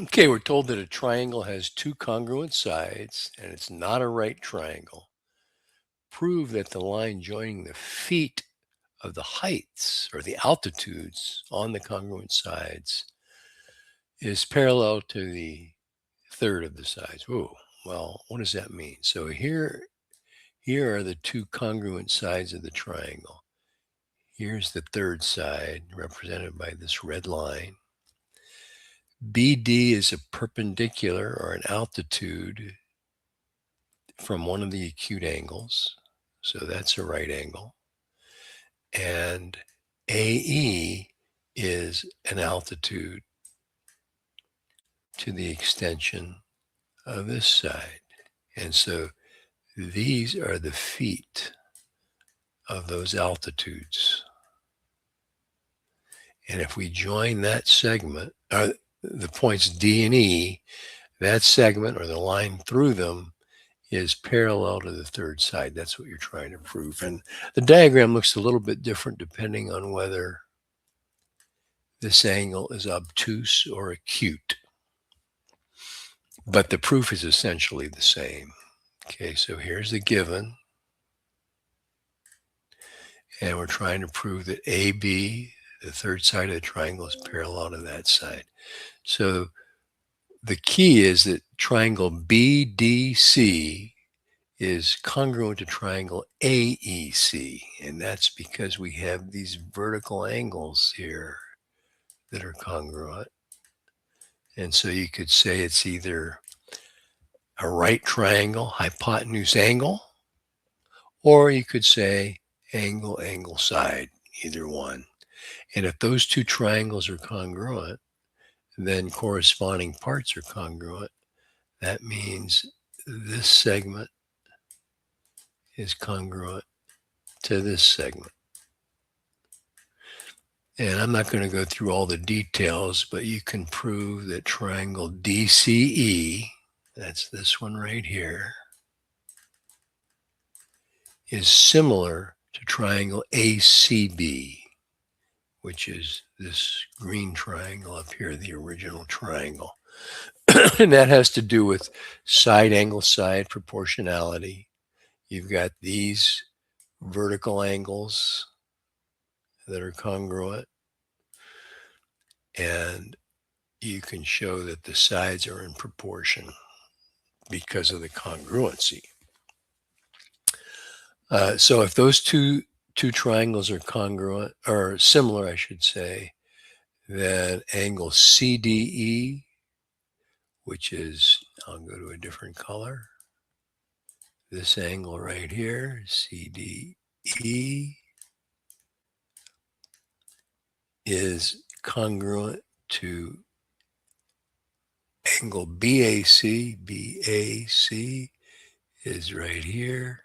Okay, we're told that a triangle has two congruent sides and it's not a right triangle. Prove that the line joining the feet of the heights or the altitudes on the congruent sides is parallel to the third of the sides. Whoa, well, what does that mean? So here are the two congruent sides of the triangle. Here's the third side represented by this red line. BD is a perpendicular or an altitude from one of the acute angles. So that's a right angle. And AE is an altitude to the extension of this side. And so these are the feet of those altitudes. And if we join that segment, the points D and E, that segment or the line through them is parallel to the third side. That's what you're trying to prove. And the diagram looks a little bit different depending on whether this angle is obtuse or acute. But the proof is essentially the same. Okay, so here's the given. And we're trying to prove that AB, the third side of the triangle, is parallel to that side. So the key is that triangle BDC is congruent to triangle AEC. And that's because we have these vertical angles here that are congruent. And so you could say it's either a right triangle, hypotenuse angle, or you could say angle, angle, side, either one. And if those two triangles are congruent, then corresponding parts are congruent. That means this segment is congruent to this segment. And I'm not going to go through all the details, but you can prove that triangle DCE, that's this one right here, is similar to triangle ACB, which is this green triangle up here, the original triangle. And that has to do with side angle side proportionality. You've got these vertical angles that are congruent, and you can show that the sides are in proportion because of the congruency. So if those two triangles are congruent, or similar, I should say, then angle CDE, which is, I'll go to a different color, this angle right here, CDE, is congruent to angle BAC. BAC is right here.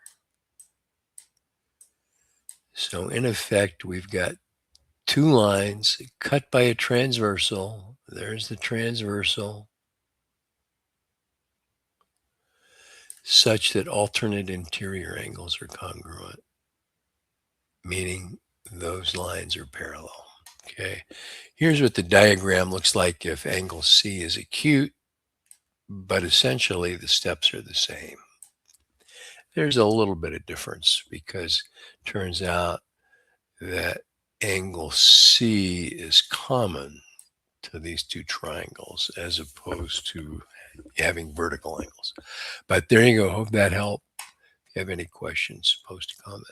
So in effect, we've got two lines cut by a transversal. There's the transversal, such that alternate interior angles are congruent, meaning those lines are parallel. Okay, here's what the diagram looks like if angle C is acute, but essentially the steps are the same. There's a little bit of difference because it turns out that angle C is common to these two triangles as opposed to having vertical angles. But there you go. Hope that helped. If you have any questions, post a comment.